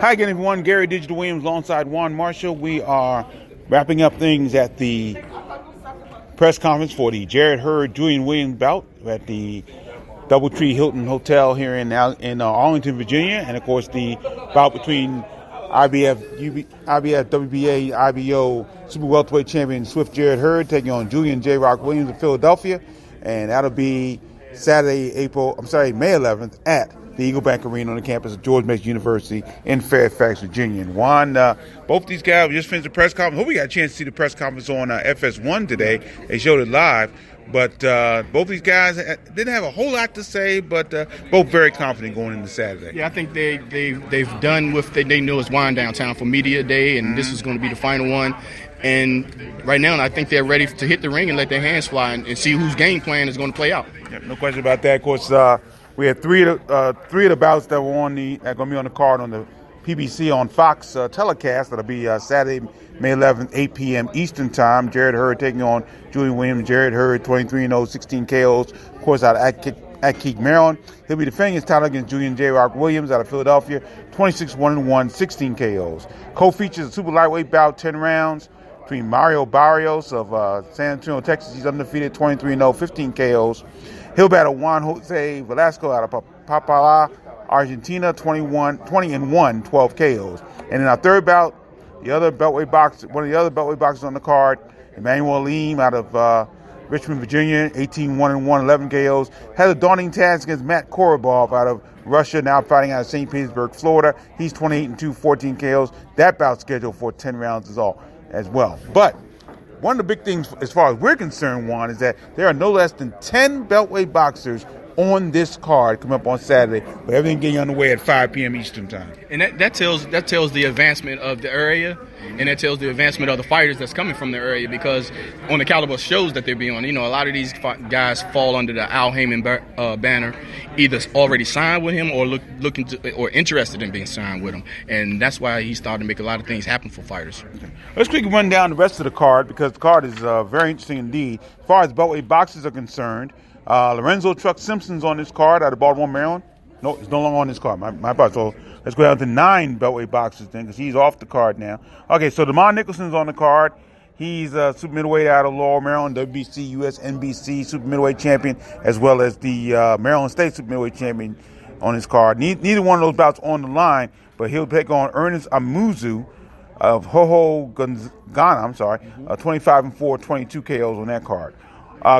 Hi again, everyone. Gary Digital Williams alongside Juan Marshall. We are wrapping up things at the press conference for the Jarrett Hurd-Julian Williams bout at the Doubletree Hilton Hotel here in Arlington, Virginia. And, of course, the bout between IBF, WBA, IBO Super Welterweight Champion Swift Jarrett Hurd taking on Julian J. Rock Williams of Philadelphia. And that'll be May 11th at the Eagle Bank Arena on the campus of George Mason University in Fairfax, Virginia. And Juan, both these guys just finished the press conference. Hope we got a chance to see the press conference on FS1 today. They showed it live. But both these guys didn't have a whole lot to say, but both very confident going into Saturday. Yeah, I think they've done what they knew was wind down time for media day, and this is going to be the final one. And right now, I think they're ready to hit the ring and let their hands fly and see whose game plan is going to play out. Yep, no question about that. Of course, we had three of the bouts that were going to be on the card on the PBC on Fox telecast. That'll be Saturday, May 11th, 8 p.m. Eastern Time. Jarrett Hurd taking on Julian Williams. Jarrett Hurd, 23-0, 16 KOs. Of course, out of Atkeek, Maryland. He'll be defending his title against Julian J. Rock Williams out of Philadelphia, 26-1-1, 16 KOs. Co-features a super lightweight bout, 10 rounds, between Mario Barrios of San Antonio, Texas. He's undefeated, 23-0, 15 KOs. He'll battle Juan Jose Velasco out of Papala, Argentina, 20-1, 12 KOs. And in our third bout, one of the beltweight boxers on the card, Emmanuel Leem out of Richmond, Virginia, 18-1-1, 11 KOs. Has a daunting task against Matt Korobov out of Russia, now fighting out of St. Petersburg, Florida. He's 28-2, 14 KOs. That bout scheduled for 10 rounds as well. But one of the big things as far as we're concerned, Juan, is that there are no less than 10 beltweight boxers on this card coming up on Saturday, with everything getting underway at 5 p.m. Eastern Time. And that tells the advancement of the area, and that tells the advancement of the fighters that's coming from the area, because on the caliber of shows that they're being on, a lot of these guys fall under the Al Heyman banner, either already signed with him or looking to, or interested in being signed with him. And that's why he's starting to make a lot of things happen for fighters. Okay. Let's quickly run down the rest of the card, because the card is very interesting indeed. As far as beltweight boxers are concerned, Lorenzo Truck Simpson's on this card out of Baltimore, Maryland. No, he's no longer on this card. My bad. So let's go down to 9 beltweight boxers then, because he's off the card now. Okay, so Demond Nicholson's on the card. He's super middleweight out of Laurel, Maryland, WBC, US, NBC super middleweight champion, as well as the Maryland State super middleweight champion on his card. Neither one of those bouts on the line, but he'll take on Ernest Amuzu of Ghana, 25-4, 22 KOs on that card.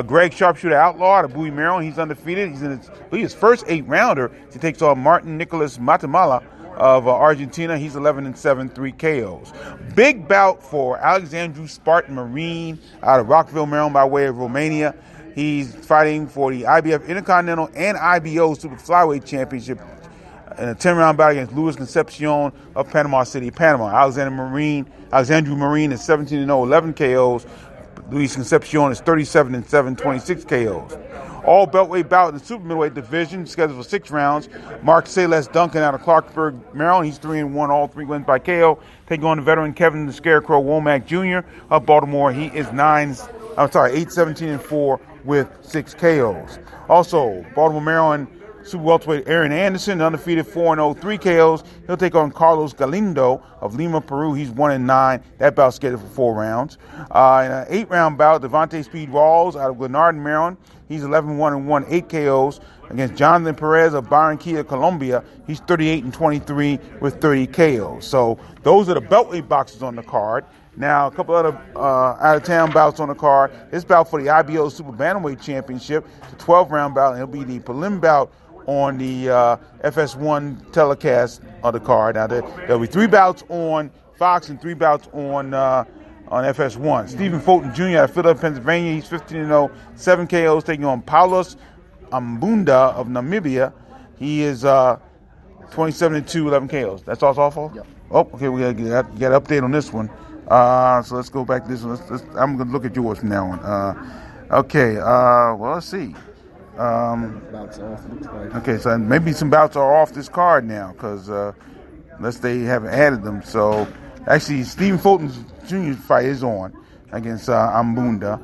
Greg Sharpshooter Outlaw out of Bowie, Maryland. He's undefeated. He's in his first 8-rounder. He takes on Martin Nicholas Matamala of Argentina. He's 11-7, 3 KOs. Big bout for Alexandru Spartan Marine out of Rockville, Maryland, by way of Romania. He's fighting for the IBF Intercontinental and IBO Super Flyweight Championship in a 10-round bout against Luis Concepcion of Panama City, Panama. Alexandru Marine is 17-0, 11 KOs. Luis Concepcion is 37-7, 26 KOs. All beltweight bout in the super middleweight division, scheduled for 6 rounds. Mark Celeste Duncan out of Clarksburg, Maryland. He's 3-1, all 3 wins by KO. Taking on the veteran Kevin the Scarecrow Womack Jr. of Baltimore. He is 8-17-4 with 6 KOs. Also, Baltimore, Maryland super welterweight Aaron Anderson, undefeated, 4-0, 3 KOs. He'll take on Carlos Galindo of Lima, Peru. He's 1-9. That bout scheduled for 4 rounds. In an 8-round bout, Devontae Speed Rawls out of Glenarden, Maryland. He's 11-1-1, 8 KOs against Jonathan Perez of Barranquilla, Colombia. He's 38-23 with 30 KOs. So those are the beltweight boxers on the card. Now, a couple other out-of-town bouts on the card. This bout for the IBO Super Bantamweight Championship, the 12-round bout, and it'll be the prelim bout on the FS1 telecast of the card. Now, there'll be 3 bouts on Fox and 3 bouts on FS1. Stephen Fulton Jr. out of Philadelphia, Pennsylvania. He's 15-0, 7 KOs, taking on Paulus Ambunda of Namibia. He is 27-2, 11 KOs. That's all for? Yep. Oh, okay, we got an update on this one. So let's go back to this one. I'm going to look at yours from now on. Well, let's see. Bouts off, looks like. Okay, so maybe some bouts are off this card now, because unless they haven't added them. So actually, Stephen Fulton Jr.'s fight is on against Ambunda.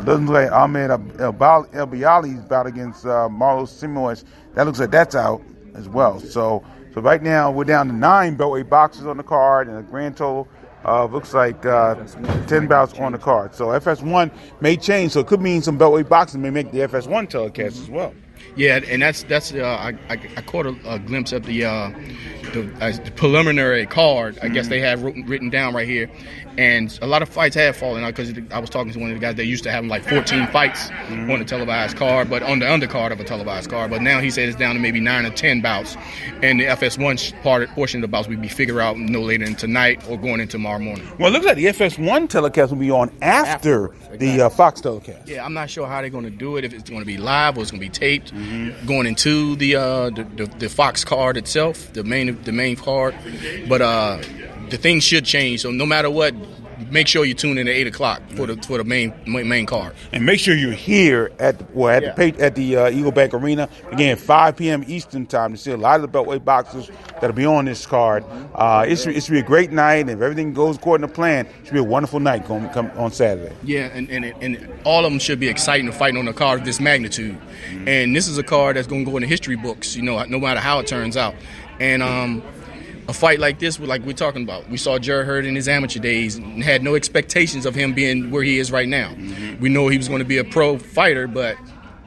Doesn't look like Ahmed El Biali's bout against Marlos Simoes. That looks like that's out as well. So So right now we're down to 9 Beltway boxes on the card, and a grand total looks like 10 bouts on the card. So FS1 may change, so it could mean some Beltway boxes may make the FS1 telecast as well. Yeah, and that's I caught a glimpse of the preliminary card. I guess they have written down right here, and a lot of fights have fallen out because I was talking to one of the guys. They used to have like 14 fights on a televised card, but on the undercard of a televised card. But now he said it's down to maybe 9 or 10 bouts, and the FS1 portion of the bouts will be figured out no later than tonight or going into tomorrow morning. Well, it looks like the FS1 telecast will be on after the Fox telecast. Yeah, I'm not sure how they're going to do it. If it's going to be live or it's going to be taped, going into the Fox card itself, the main card. But the thing should change. So no matter what, make sure you tune in at 8 o'clock for the main card. And make sure you're here at the Eagle Bank Arena again 5 p.m. Eastern time to see a lot of the Beltway boxers that'll be on this card. It should be a great night, and if everything goes according to plan, it should be a wonderful night come on Saturday. Yeah, and all of them should be exciting to fight on a card of this magnitude. And this is a card that's going to go in the history books, no matter how it turns out. And a fight like this, like we're talking about, we saw Jarrett Hurd in his amateur days and had no expectations of him being where he is right now. We know he was going to be a pro fighter, but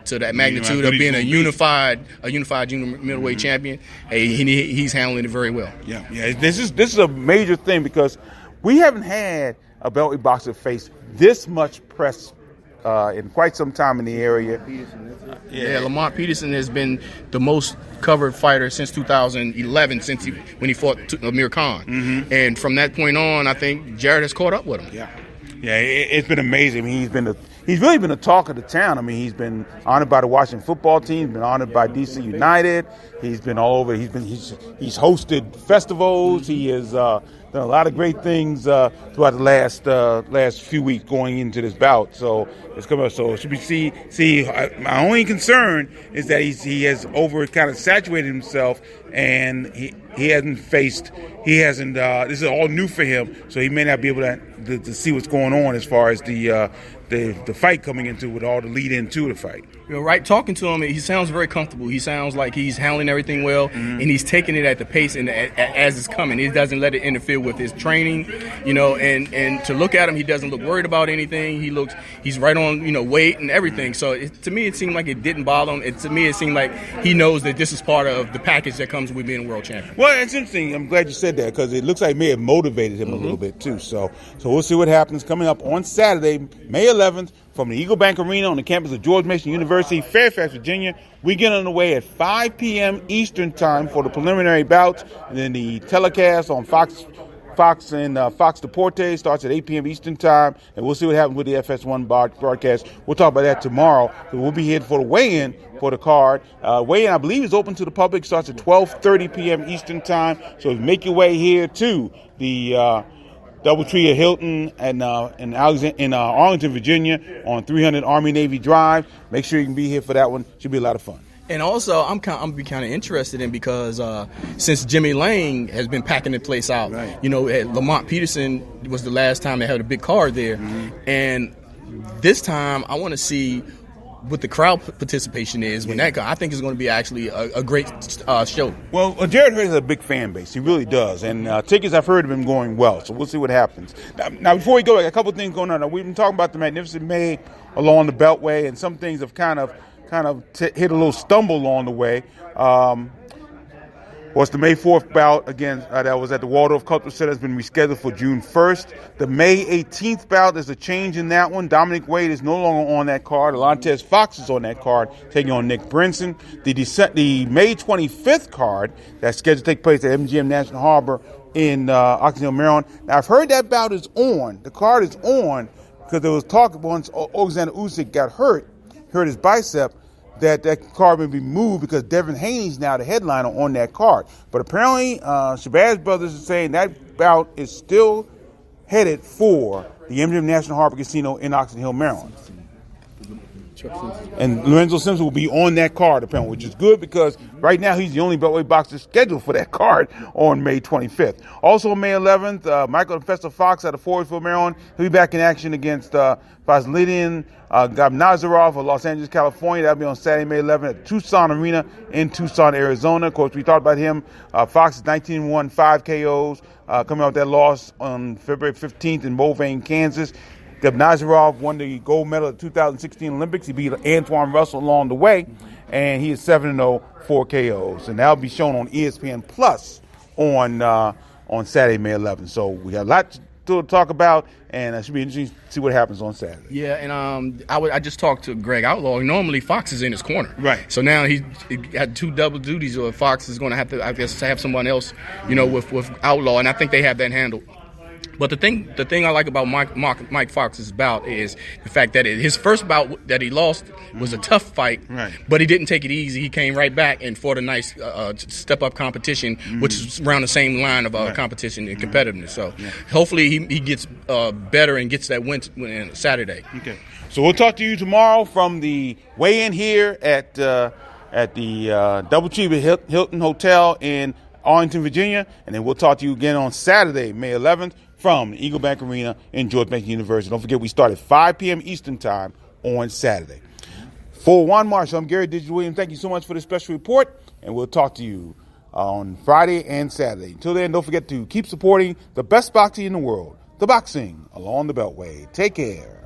to that magnitude of being a unified junior middleweight champion, he's handling it very well. Yeah. This is a major thing because we haven't had a Beltway boxer face this much press in quite some time in the area. Yeah, Lamont Peterson has been the most covered fighter since 2011, when he fought Amir Khan. And from that point on, I think Jarrett has caught up with him. Yeah, it's been amazing. I mean, he's really been a talk of the town. I mean, he's been honored by the Washington football team. He's been honored by DC United. He's been all over. He's hosted festivals. He has done a lot of great things throughout the last few weeks going into this bout. So it's coming up. So should we see? My only concern is that he has kind of saturated himself, and he hasn't. This is all new for him, so he may not be able to see what's going on as far as the fight coming into with all the lead into the fight. Right, talking to him, he sounds very comfortable. He sounds like he's handling everything well, and he's taking it at the pace and as it's coming. He doesn't let it interfere with his training, and to look at him, he doesn't look worried about anything. He's right on, weight and everything. So to me, it seemed like it didn't bother him. To me, it seemed like he knows that this is part of the package that comes with being a world champion. Well, it's interesting. I'm glad you said that because it looks like it may have motivated him a little bit too. So we'll see what happens coming up on Saturday, May 11th. From the Eagle Bank Arena on the campus of George Mason University, Fairfax, Virginia. We get underway at 5 p.m. Eastern time for the preliminary bouts, and then the telecast on Fox and Fox Deportes starts at 8 p.m. Eastern time, and we'll see what happens with the FS1 broadcast. We'll talk about that tomorrow. So we'll be here for the weigh-in for the card. Weigh-in, I believe, is open to the public. Starts at 12:30 p.m. Eastern time. So make your way here to the Doubletree at Hilton and in Arlington, Virginia on 300 Army Navy Drive. Make sure you can be here for that one. Should be a lot of fun. And also, I'm be kind of interested in because since Jimmy Lang has been packing the place out, Lamont Peterson was the last time they had a big card there, and this time I want to see what the crowd participation is when that comes. I think it's going to be actually a great show. Well, Jarrett Hurd has a big fan base. He really does. And tickets, I've heard, have been going well. So we'll see what happens. Now before we go, a couple of things going on. Now, we've been talking about the Magnificent May along the Beltway, and some things have kind of hit a little stumble along the way. Was the May 4th bout, again, that was at the Waldorf Cultural Center, has been rescheduled for June 1st. The May 18th bout, there's a change in that one. Dominic Wade is no longer on that card. Alantez Fox is on that card, taking on Nick Brinson. The May 25th card, that's scheduled to take place at MGM National Harbor in Oxon Hill, Maryland. Now, I've heard that bout is on. The card is on because there was talk once Alexander Usyk got hurt his bicep, that card may be moved because Devin Haney's now the headliner on that card. But apparently, Shabazz Brothers is saying that bout is still headed for the MGM National Harbor Casino in Oxon Hill, Maryland. And Lorenzo Simpson will be on that card, apparently, which is good because right now he's the only Beltway boxer scheduled for that card on May 25th. Also on May 11th, Michael Festa Fox out of Forestville, Maryland. He'll be back in action against Fazlidian Nazarov of Los Angeles, California. That'll be on Saturday, May 11th at Tucson Arena in Tucson, Arizona. Of course, we talked about him. Fox is 19-1, 5 KOs, coming out that loss on February 15th in Mulvane, Kansas. Nazarov won the gold medal at the 2016 Olympics. He beat Antoine Russell along the way, and he is 7-0, 4 KOs. And that'll be shown on ESPN Plus on Saturday, May 11th. So we got a lot to talk about, and it should be interesting to see what happens on Saturday. Yeah, and I just talked to Greg Outlaw. Normally Fox is in his corner, right? So now he had two double duties. Or Fox is going to have to, I guess, have someone else, with Outlaw, and I think they have that handled. But the thing I like about Mike Fox's bout is the fact that his first bout that he lost was a tough fight, right? But he didn't take it easy. He came right back and fought a nice step-up competition, which is around the same line of competition and competitiveness. So hopefully he gets better and gets that win Saturday. Okay. So we'll talk to you tomorrow from the weigh-in here at the Double Tree Hilton Hotel in Arlington, Virginia, and then we'll talk to you again on Saturday, May 11th, from the Eagle Bank Arena in George Mason University. Don't forget, we start at 5 p.m. Eastern Time on Saturday. For Juan Marshall, I'm Jarrett Hurd-Julian Williams. Thank you so much for the special report, and we'll talk to you on Friday and Saturday. Until then, don't forget to keep supporting the best boxing in the world, the boxing along the Beltway. Take care.